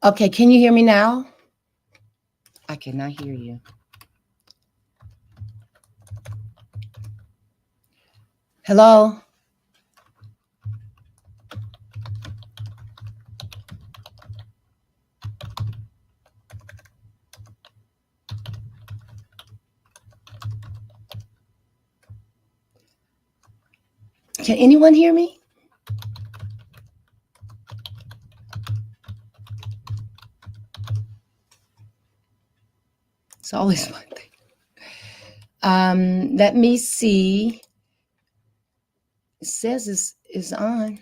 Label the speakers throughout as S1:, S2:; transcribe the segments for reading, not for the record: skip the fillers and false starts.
S1: Okay, can you hear me now? I cannot hear you. Hello? Can anyone hear me? It's always one thing. Let me see. It says it's on.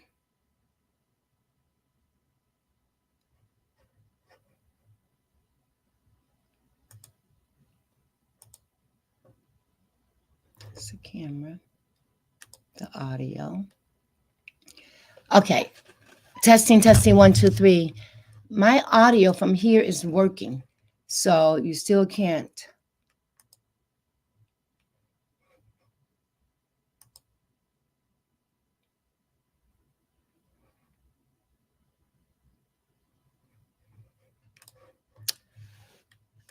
S1: It's the camera, the audio. Okay. Testing, 1, 2, 3. My audio from here is working, so you still can't.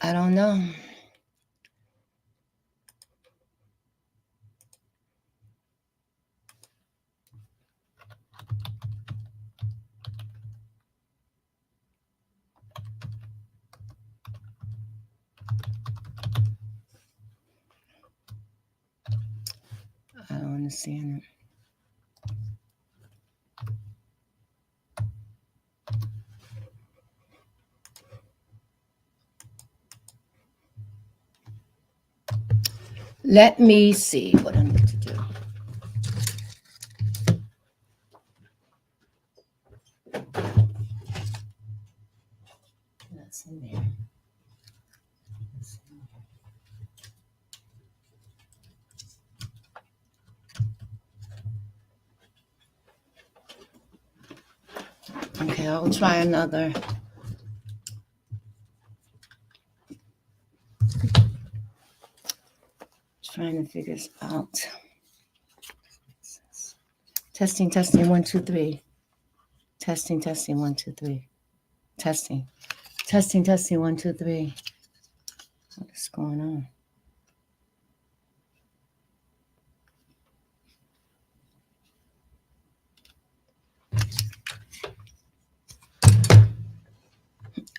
S1: I don't know. I don't understand it. Let me see what I need to do. That's in there. Okay, I'll try another. Trying to figure this out. Testing, 1, 2, 3. Testing, 1, 2, 3. Testing, 1, 2, 3. What is going on?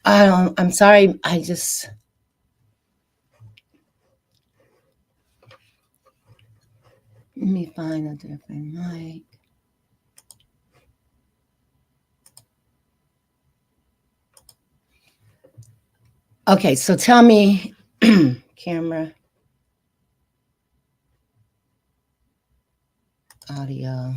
S1: I'm sorry. I just. Let me find a different mic. Okay, so tell me, camera, audio.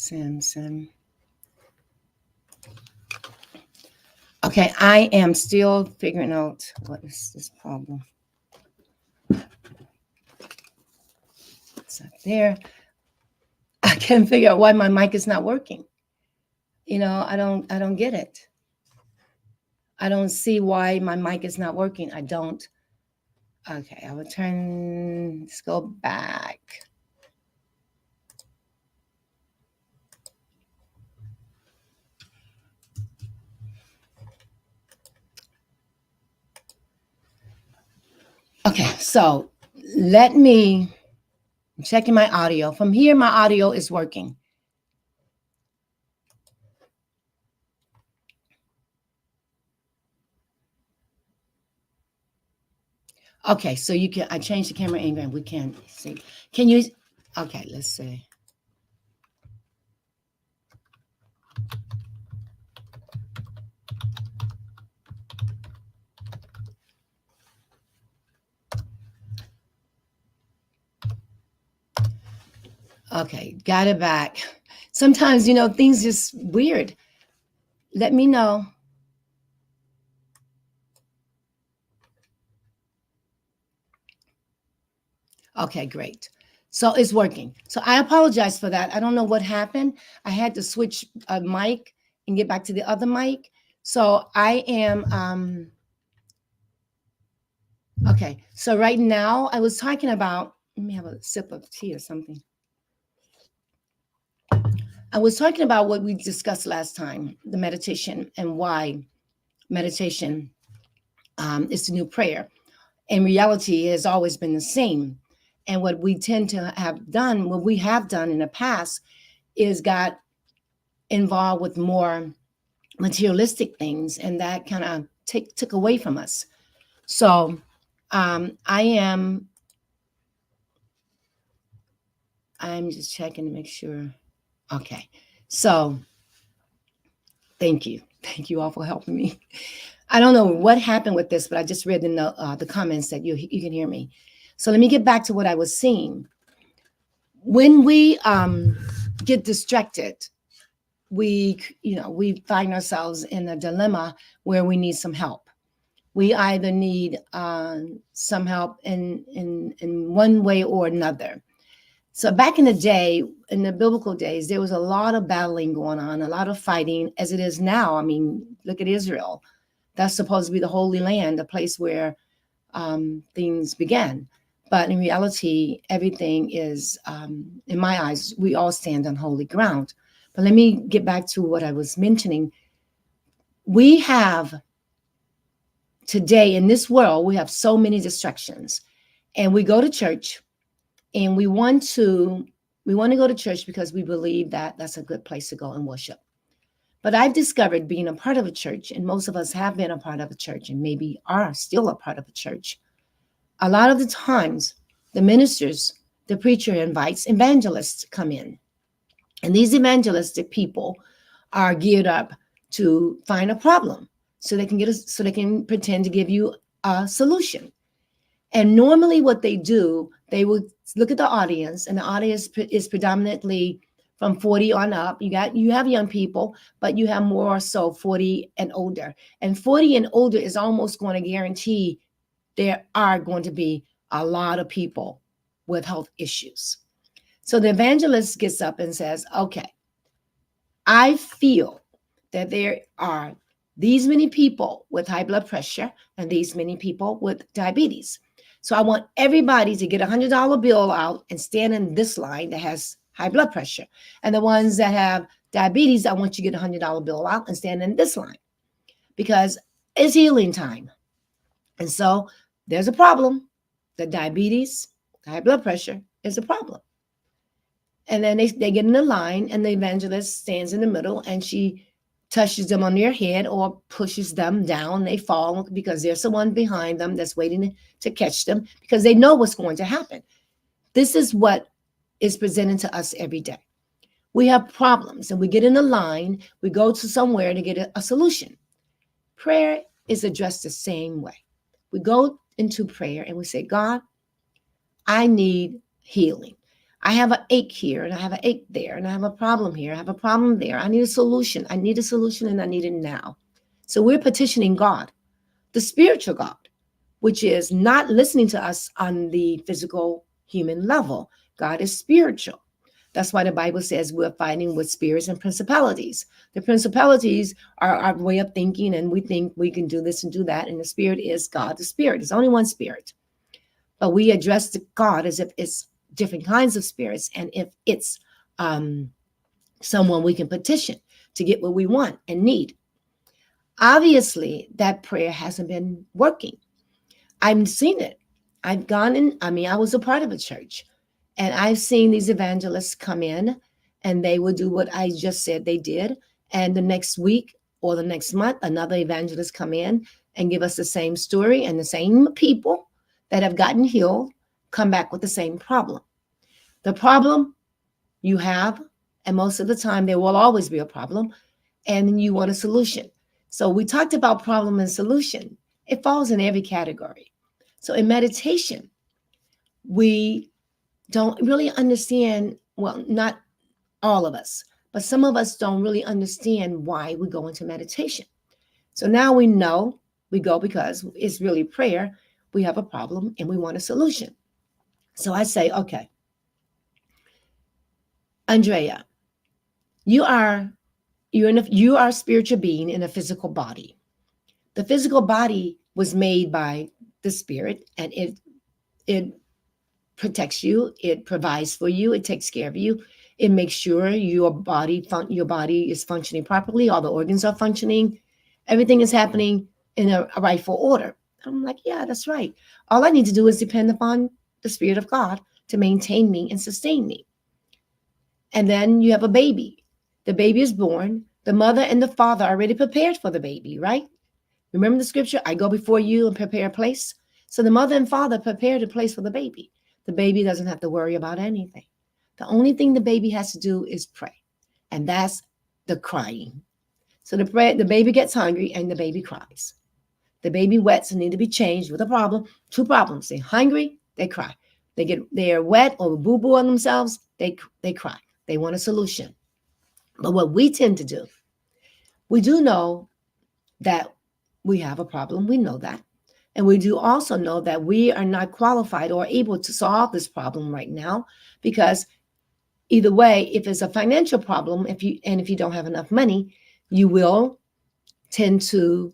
S1: Sim. Okay, I am still figuring out what is this problem. It's up there. I can't figure out why my mic is not working. You know, I don't get it. I don't see why my mic is not working. I don't. Okay, I will turn. Let's go back. Okay, so let me. I'm checking my audio. From here, my audio is working. Okay, so you can. I changed the camera angle and we can see. Can you? Okay, let's see. Okay, got it back. Sometimes, things just weird. Let me know. Okay, great. So it's working. So I apologize for that. I don't know what happened. I had to switch a mic and get back to the other mic. So I am okay. So right now I was talking about, let me have a sip of tea or something. I was talking about what we discussed last time, the meditation and why meditation is the new prayer. In reality, it has always been the same. And what we tend to have done, what we have done in the past, is got involved with more materialistic things, and that kind of took away from us. So I am. I'm just checking to make sure. Okay. So thank you. Thank you all for helping me. I don't know what happened with this, but I just read in the comments that you can hear me. So let me get back to what I was saying. When we get distracted, we find ourselves in a dilemma where we need some help. We either need some help in one way or another. So back in the day, in the biblical days, there was a lot of battling going on, a lot of fighting, as it is now. I mean, look at Israel. That's supposed to be the Holy Land, the place where things began. But in reality, everything is, in my eyes, we all stand on holy ground. But let me get back to what I was mentioning. We have today in this world, we have so many distractions. And we go to church and we want to go to church because we believe that that's a good place to go and worship. But I've discovered being a part of a church, and most of us have been a part of a church and maybe are still a part of a church. A lot of the times, the ministers, the preacher invites evangelists to come in. And these evangelistic people are geared up to find a problem so they can pretend to give you a solution. And normally what they do, they would look at the audience, and the audience is predominantly from 40 on up. You have young people, but you have more so 40 and older. And 40 and older is almost going to guarantee there are going to be a lot of people with health issues. So the evangelist gets up and says, okay, I feel that there are these many people with high blood pressure and these many people with diabetes. So I want everybody to get $100 bill out and stand in this line that has high blood pressure. And the ones that have diabetes, I want you to get $100 bill out and stand in this line because it's healing time. And so there's a problem. The diabetes, high blood pressure is a problem. And then they get in the line, and the evangelist stands in the middle, and she touches them on their head or pushes them down. They fall because there's someone behind them that's waiting to catch them because they know what's going to happen. This is what is presented to us every day. We have problems, and we get in a line. We go to somewhere to get a solution. Prayer is addressed the same way. We go into prayer and we say, God, I need healing. I have an ache here and I have an ache there and I have a problem here. I have a problem there. I need a solution. I need a solution and I need it now. So we're petitioning God, the spiritual God, which is not listening to us on the physical human level. God is spiritual. That's why the Bible says we're fighting with spirits and principalities. The principalities are our way of thinking, and we think we can do this and do that. And the spirit is God, the spirit. There's only one spirit. But we address the God as if it's different kinds of spirits, and if it's someone we can petition to get what we want and need. Obviously, that prayer hasn't been working. I've seen it. I've gone in, I was a part of a church, and I've seen these evangelists come in and they would do what I just said they did. And the next week or the next month, another evangelist come in and give us the same story, and the same people that have gotten healed come back with the same problem. The problem you have, and most of the time there will always be a problem, and you want a solution. So we talked about problem and solution. It falls in every category. So in meditation, we don't really understand well, not all of us, but some of us don't really understand why we go into meditation. So now we know we go because it's really prayer. We have a problem and we want a solution. So I say, okay, Andrea, you are you are a spiritual being in a physical body. The physical body was made by the spirit, and it protects you, it provides for you, it takes care of you, it makes sure your body is functioning properly, all the organs are functioning, everything is happening in a rightful order. I'm like, yeah, that's right. All I need to do is depend upon the spirit of God to maintain me and sustain me. And then you have a baby. The baby is born. The mother and the father are already prepared for the baby, right? Remember the scripture? I go before you and prepare a place. So the mother and father prepared a place for the baby. The baby doesn't have to worry about anything. The only thing the baby has to do is pray. And that's the crying. So the baby gets hungry and the baby cries. The baby wets and need to be changed with a problem. Two problems. They're hungry, they cry. They're wet or boo-boo on themselves, they cry. They want a solution. But what we tend to do, we do know that we have a problem. We know that. And we do also know that we are not qualified or able to solve this problem right now, because either way, if it's a financial problem, if you don't have enough money, you will tend to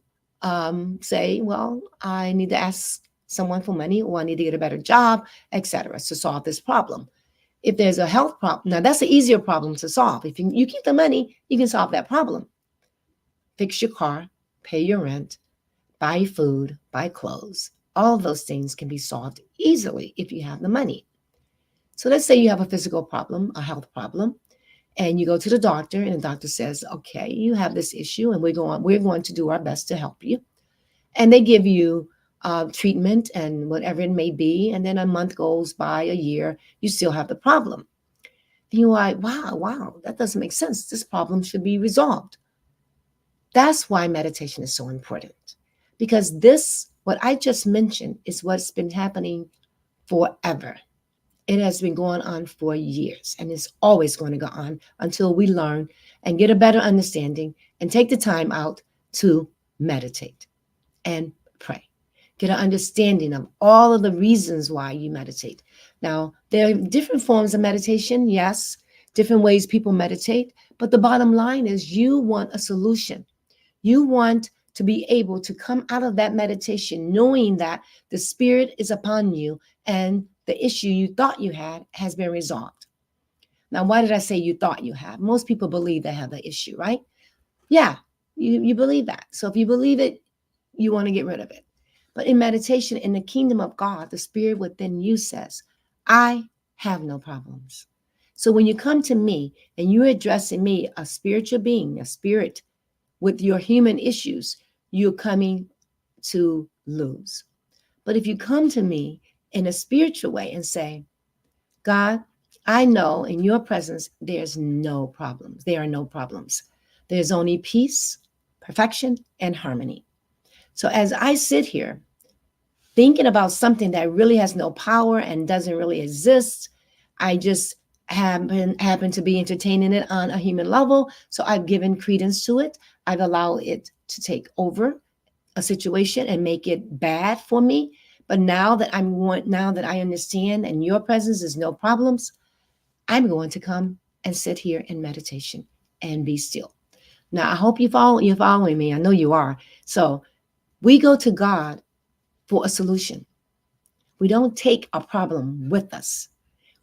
S1: say, well, I need to ask someone for money, or I need to get a better job, etc., to solve this problem. If there's a health problem, now that's an easier problem to solve. If you keep the money, you can solve that problem. Fix your car, pay your rent, buy food, buy clothes. All of those things can be solved easily if you have the money. So let's say you have a physical problem, a health problem, and you go to the doctor, and the doctor says, okay, you have this issue, and we're going to do our best to help you. And they give you treatment and whatever it may be. And then a month goes by, a year, you still have the problem. Then you're like, wow, that doesn't make sense. This problem should be resolved. That's why meditation is so important. Because this, what I just mentioned, is what's been happening forever. It has been going on for years, and it's always going to go on until we learn and get a better understanding and take the time out to meditate and pray. Get an understanding of all of the reasons why you meditate. Now, there are different forms of meditation, yes, different ways people meditate, but the bottom line is you want a solution. You want to be able to come out of that meditation knowing that the spirit is upon you and the issue you thought you had has been resolved. Now, why did I say you thought you had? Most people believe they have the issue, right? Yeah, you believe that. So if you believe it, you want to get rid of it. But in meditation, in the kingdom of God, the spirit within you says, I have no problems. So when you come to me and you're addressing me, a spiritual being, a spirit, with your human issues, you're coming to lose. But if you come to me in a spiritual way and say, God, I know in your presence, there's no problems. There are no problems. There's only peace, perfection, and harmony. So as I sit here thinking about something that really has no power and doesn't really exist, I just happen to be entertaining it on a human level. So I've given credence to it. I've allowed it to take over a situation and make it bad for me. But now that I understand and your presence is no problems, I'm going to come and sit here in meditation and be still. Now I hope you're following me. I know you are. So we go to God for a solution. We don't take a problem with us.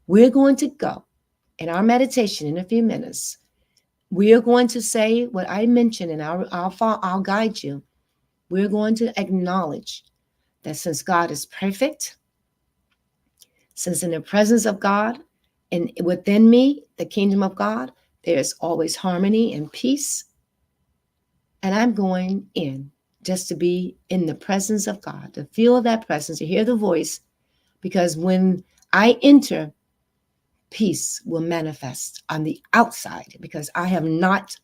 S1: We're going to go in our meditation in a few minutes. We are going to say what I mentioned, and I'll guide you. We're going to acknowledge that since God is perfect, since in the presence of God and within me, the kingdom of God, there's always harmony and peace. And I'm going in just to be in the presence of God, to feel that presence, to hear the voice, because when I enter, peace will manifest on the outside, because I have not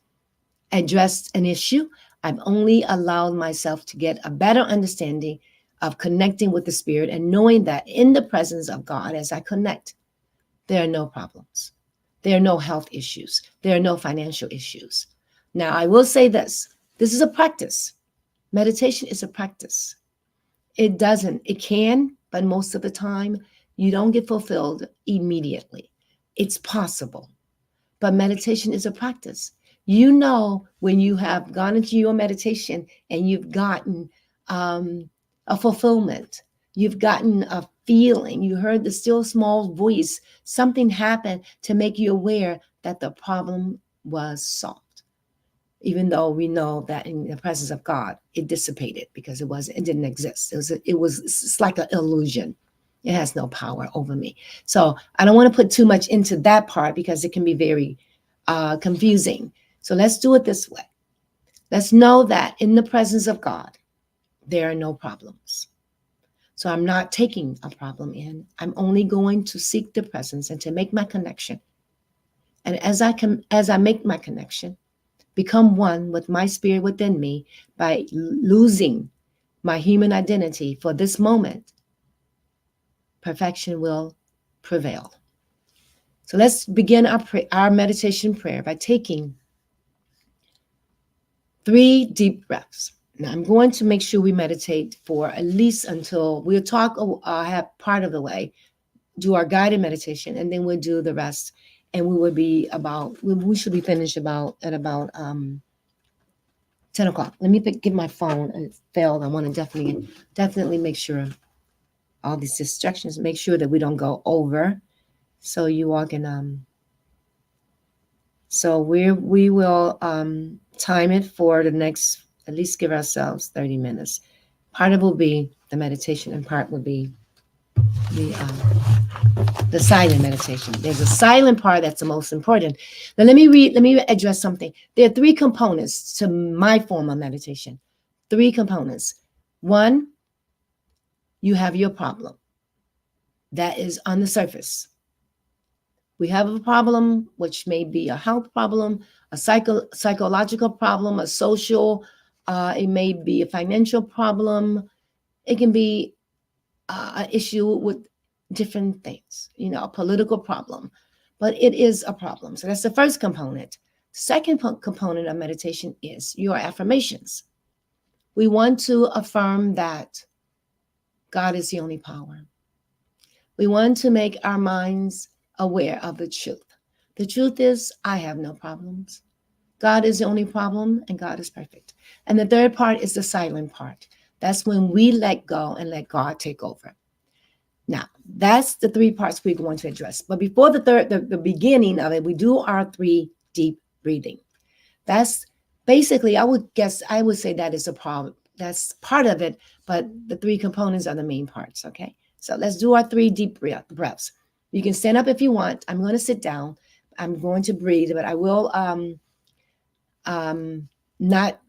S1: addressed an issue. I've only allowed myself to get a better understanding of connecting with the spirit and knowing that in the presence of God, as I connect, there are no problems. There are no health issues. There are no financial issues. Now, I will say this is a practice. Meditation is a practice. It can, but most of the time, you don't get fulfilled immediately. It's possible, but meditation is a practice. You know, when you have gone into your meditation and you've gotten a fulfillment, you've gotten a feeling, you heard the still small voice, something happened to make you aware that the problem was solved. Even though we know that in the presence of God, it dissipated because it didn't exist. It's like an illusion. It has no power over me. So I don't want to put too much into that part because it can be very confusing. So let's do it this way. Let's know that in the presence of God, there are no problems. So I'm not taking a problem in. I'm only going to seek the presence and to make my connection. And as I make my connection, become one with my spirit within me by losing my human identity for this moment, perfection will prevail. So let's begin our meditation prayer by taking 3 deep breaths. Now I'm going to make sure we meditate for at least until we'll talk, have part of the way, do our guided meditation, and then we'll do the rest. And we should be finished at about 10 o'clock. Let me get my phone. It failed. I want to definitely make sure all these distractions, make sure that we don't go over. So you all can, so we will time it for the next, at least give ourselves 30 minutes. Part of it will be the meditation and part will be the silent meditation. There's a silent part that's the most important. Now let me address something. There are 3 components to my form of meditation. 3 components. One, you have your problem. That is on the surface. We have a problem, which may be a health problem, a psychological problem, a social, it may be a financial problem. It can be an issue with different things, a political problem, but it is a problem. So that's the first component. Second component of meditation is your affirmations. We want to affirm that God is the only power. We want to make our minds aware of the truth. The truth is, I have no problems. God is the only problem, and God is perfect. And the third part is the silent part. That's when we let go and let God take over. Now, that's the 3 parts we're going to address. But before the beginning of it, we do our 3 deep breathing. That's basically, I would say that is a problem. That's part of it, but the 3 components are the main parts, okay? So let's do our 3 deep breaths. You can stand up if you want. I'm going to sit down. I'm going to breathe, but I will not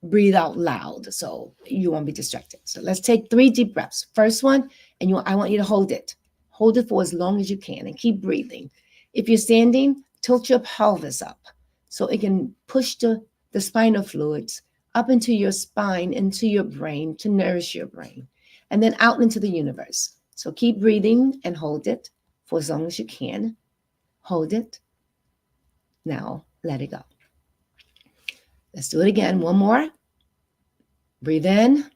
S1: breathe out loud, so you won't be distracted. So let's take 3 deep breaths. First one, and I want you to hold it. Hold it for as long as you can and keep breathing. If you're standing, tilt your pelvis up so it can push the spinal fluids up into your spine, into your brain to nourish your brain, and then out into the universe. So keep breathing and hold it for as long as you can. Hold it. Now let it go. Let's do it again. One more. Breathe in.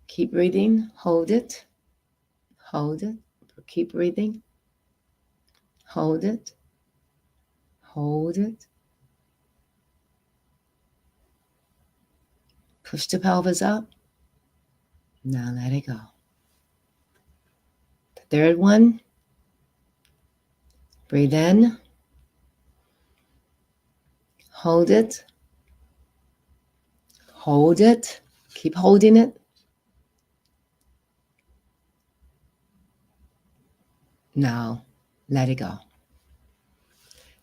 S1: Keep breathing. Hold it. Hold it. Keep breathing. Hold it. Hold it. Push the pelvis up. Now let it go. The third one. Breathe in. Hold it. Hold it. Keep holding it. Now let it go.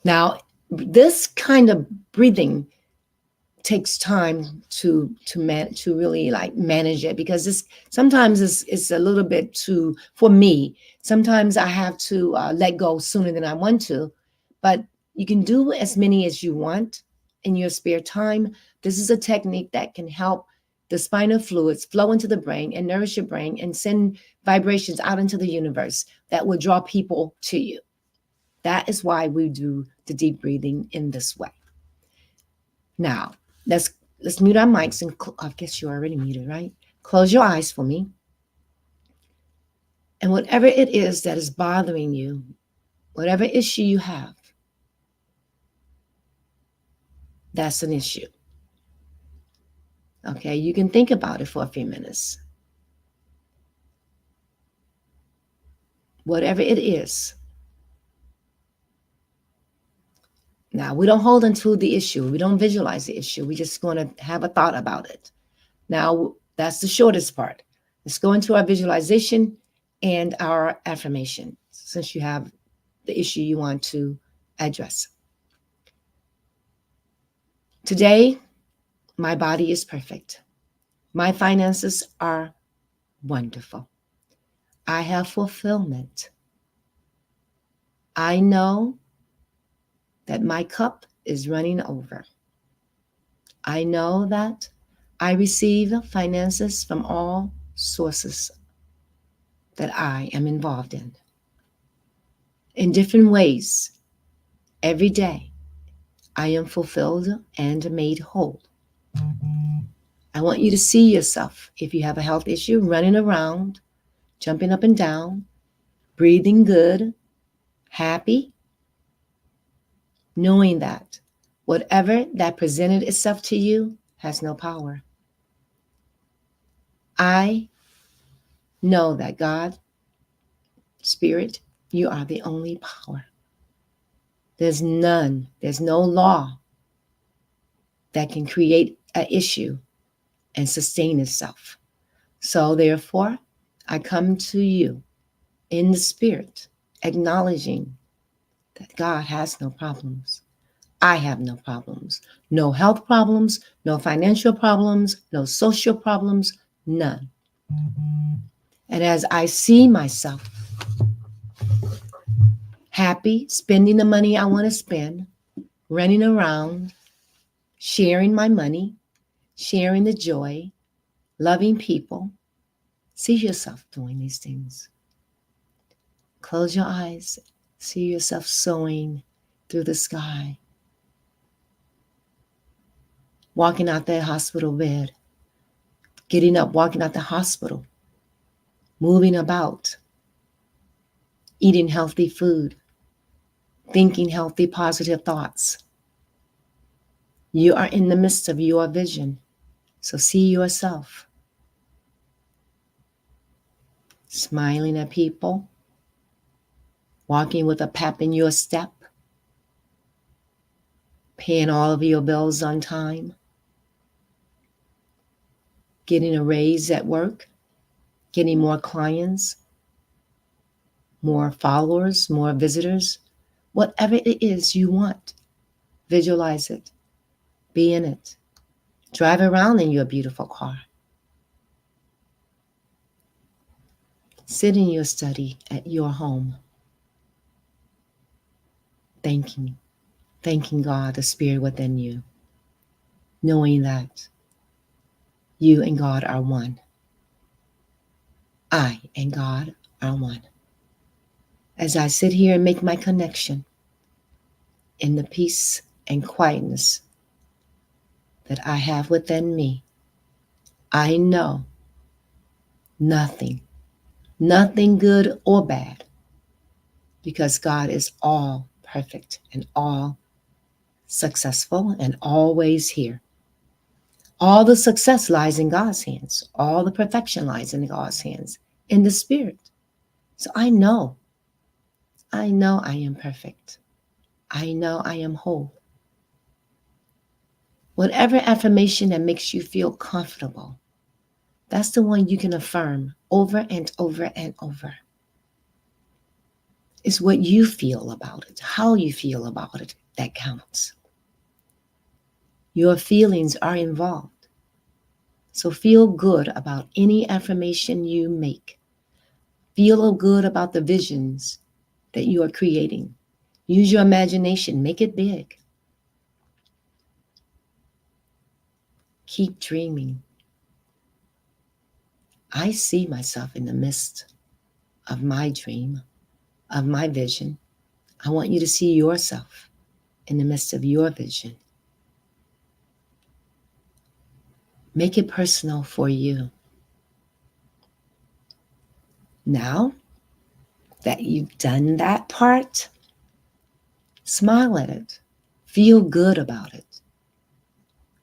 S1: Now, this kind of breathing takes time to really like manage it, because sometimes it's a little bit too, for me, sometimes I have to let go sooner than I want to, but you can do as many as you want in your spare time. This is a technique that can help the spinal fluids flow into the brain and nourish your brain and send vibrations out into the universe that will draw people to you. That is why we do the deep breathing in this way. Now, let's mute our mics and I guess you already muted, right? Close your eyes for me. And whatever it is that is bothering you, whatever issue you have, that's an issue. Okay, you can think about it for a few minutes. Whatever it is. Now, we don't hold onto the issue. We don't visualize the issue. We just want to have a thought about it. Now, that's the shortest part. Let's go into our visualization and our affirmation, since you have the issue you want to address. Today, my body is perfect. My finances are wonderful. I have fulfillment. I know that my cup is running over. I know that I receive finances from all sources that I am involved in different ways. Every day, I am fulfilled and made whole. I want you to see yourself, if you have a health issue, running around, jumping up and down, breathing good, happy, knowing that whatever that presented itself to you has no power. I know that God, Spirit, you are the only power. There's no law that can create an issue and sustain itself. So therefore, I come to you in the Spirit, acknowledging that God has no problems. I have no problems. No health problems, no financial problems, no social problems, none. And as I see myself happy, spending the money I want to spend, running around, sharing my money, sharing the joy, loving people, see yourself doing these things. Close your eyes. See yourself soaring through the sky. Walking out that hospital bed. Getting up, walking out the hospital. Moving about. Eating healthy food. Thinking healthy, positive thoughts. You are in the midst of your vision. So see yourself. Smiling at people. Walking with a pep in your step. Paying all of your bills on time. Getting a raise at work. Getting more clients. More followers, more visitors. Whatever it is you want, visualize it. Be in it. Drive around in your beautiful car. Sit in your study at your home. Thanking God, the Spirit within you. Knowing that you and God are one. I and God are one. As I sit here and make my connection in the peace and quietness that I have within me, I know nothing good or bad, because God is all perfect and all successful and always here. All the success lies in God's hands. All the perfection lies in God's hands, in the Spirit. So I know I am perfect. I know I am whole. Whatever affirmation that makes you feel comfortable, that's the one you can affirm over and over and over. It's what you feel about it, how you feel about it, that counts. Your feelings are involved. So feel good about any affirmation you make. Feel good about the visions that you are creating. Use your imagination, make it big. Keep dreaming. I see myself in the midst of my dream, of my vision. I want you to see yourself in the midst of your vision. Make it personal for you. Now that you've done that part, smile at it. Feel good about it.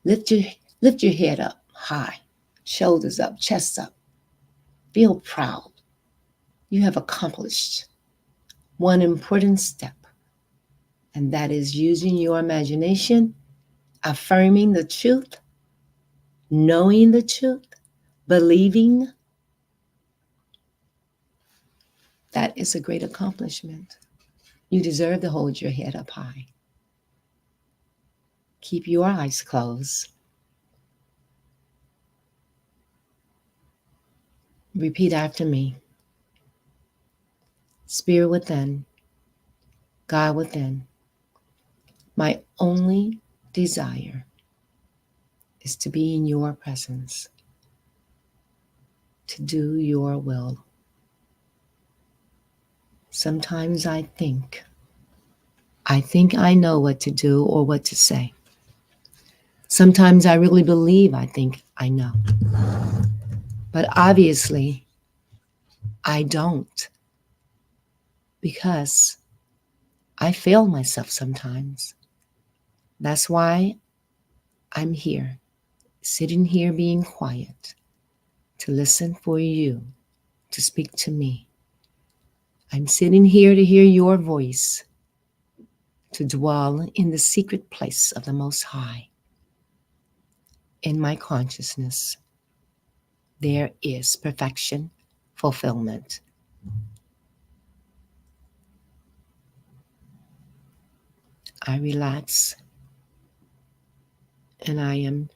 S1: Lift your, lift your head up high, shoulders up, chest up. Feel proud. You have accomplished one important step, and that is using your imagination, affirming the truth, knowing the truth, believing. That is a great accomplishment. You deserve to hold your head up high. Keep your eyes closed. Repeat after me. Spirit within, God within, my only desire is to be in your presence, to do your will. Sometimes I think I know what to do or what to say. Sometimes I really believe I think I know. But obviously, I don't, because I fail myself sometimes. That's why I'm here, sitting here being quiet, to listen for you, to speak to me. I'm sitting here to hear your voice, to dwell in the secret place of the Most High. In my consciousness, there is perfection, fulfillment. I relax and I am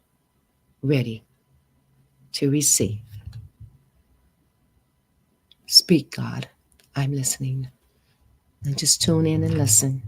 S1: ready to receive. Speak, God. I'm listening. And just tune in and listen.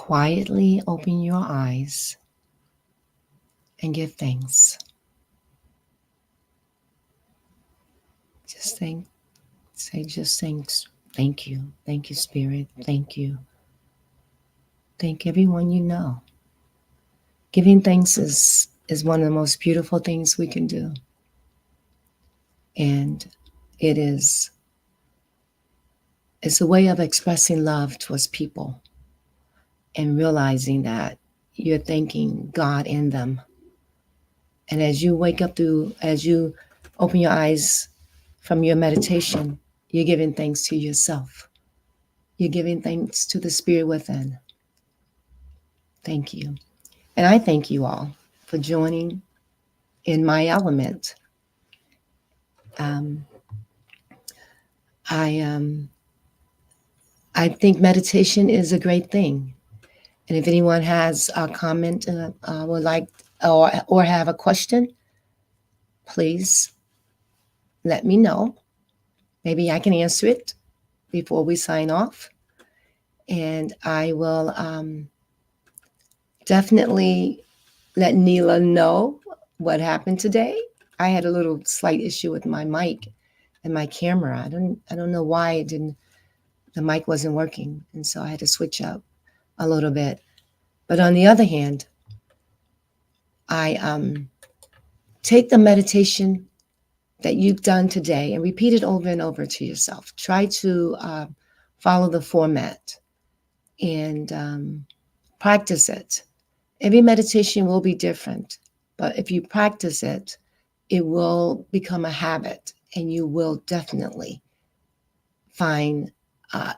S1: quietly open your eyes and give thanks. Just thank, say just thanks. Thank you. Thank you, Spirit. Thank you. Thank everyone you know. Giving thanks is one of the most beautiful things we can do. And it is it's a way of expressing love towards people and realizing that you're thanking God in them. And as you wake up as you open your eyes from your meditation, you're giving thanks to yourself. You're giving thanks to the Spirit within. Thank you. And I thank you all for joining in my element. Um, I I think meditation is a great thing. And if anyone has a comment, would like or have a question, please let me know. Maybe I can answer it before we sign off. And I will definitely let Neela know what happened today. I had a little slight issue with my mic and my camera. I don't know why the mic wasn't working, and so I had to switch up a little bit. But on the other hand, I take the meditation that you've done today and repeat it over and over to yourself. Try to follow the format and practice it. Every meditation will be different, but if you practice it, it will become a habit and you will definitely find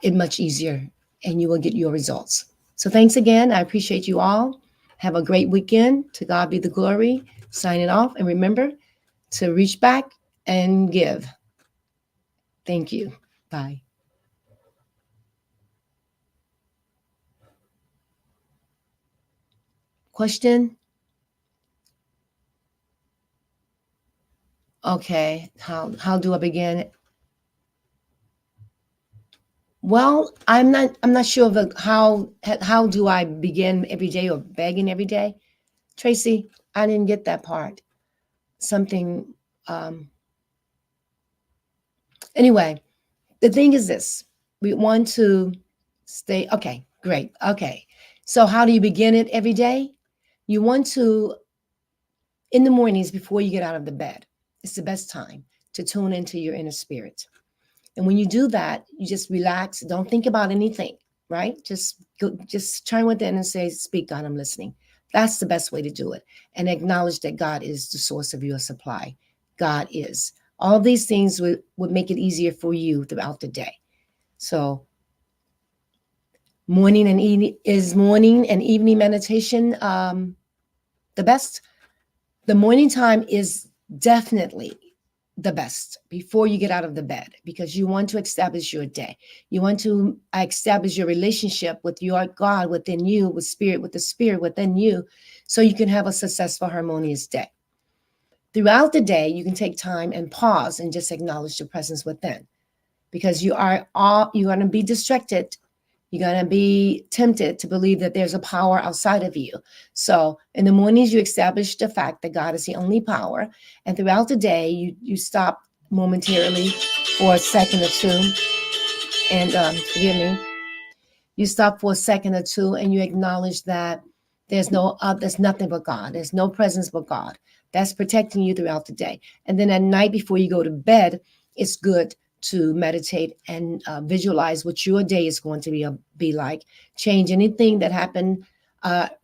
S1: it much easier and you will get your results. So thanks again. I appreciate you all. Have a great weekend. To God be the glory. Signing off. And remember to reach back and give. Thank you. Bye. Question? Okay. How do I begin? Well, I'm not sure of how do I begin every day or begging every day. Tracy, I didn't get that part. Something um anyway, the thing is this. We want to stay okay, great. Okay. So how do you begin it every day? You want to in the mornings before you get out of the bed. It's the best time to tune into your inner spirit. And when you do that, you just relax. Don't think about anything, right? Just turn within and say, "Speak, God, I'm listening." That's the best way to do it. And acknowledge that God is the source of your supply. God is. All these things would make it easier for you throughout the day. So morning and evening meditation the best. The morning time is definitely the best before you get out of the bed because you want to establish your day. You want to establish your relationship with your God within you, with the spirit within you, so you can have a successful, harmonious day. Throughout the day, you can take time and pause and just acknowledge the presence within because you're going to be distracted. You're going to be tempted to believe that there's a power outside of you. So in the mornings, you establish the fact that God is the only power. And throughout the day, you stop momentarily for a second or two. And forgive me, you stop for a second or two and you acknowledge that there's nothing but God. There's no presence but God. That's protecting you throughout the day. And then at night before you go to bed, it's good to meditate and visualize what your day is going to be like. Change anything that happened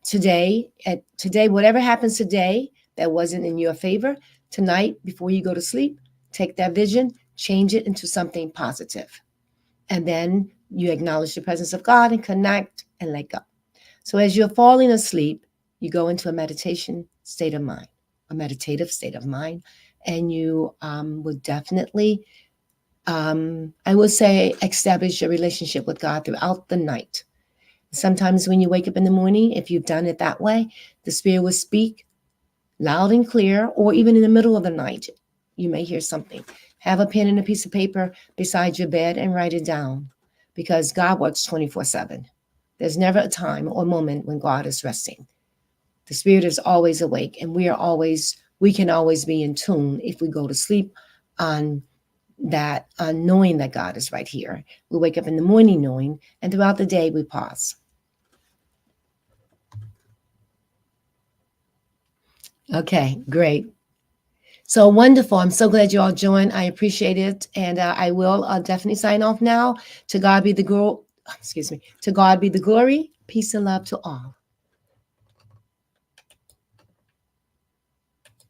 S1: today. Whatever happens today that wasn't in your favor, tonight before you go to sleep, take that vision, change it into something positive. And then you acknowledge the presence of God and connect and let go. So as you're falling asleep, you go into a meditative state of mind, and you will definitely, I would say, establish your relationship with God throughout the night. Sometimes when you wake up in the morning, if you've done it that way, the Spirit will speak loud and clear, or even in the middle of the night, you may hear something. Have a pen and a piece of paper beside your bed and write it down because God works 24/7. There's never a time or moment when God is resting. The spirit is always awake, and we can always be in tune if we go to sleep on that, on knowing that God is right here. We wake up in the morning knowing, and throughout the day we pause. Okay, great. So wonderful. I'm so glad you all joined. I appreciate it. And I will definitely sign off now. To God be the glory. Excuse me. To God be the glory. Peace and love to all.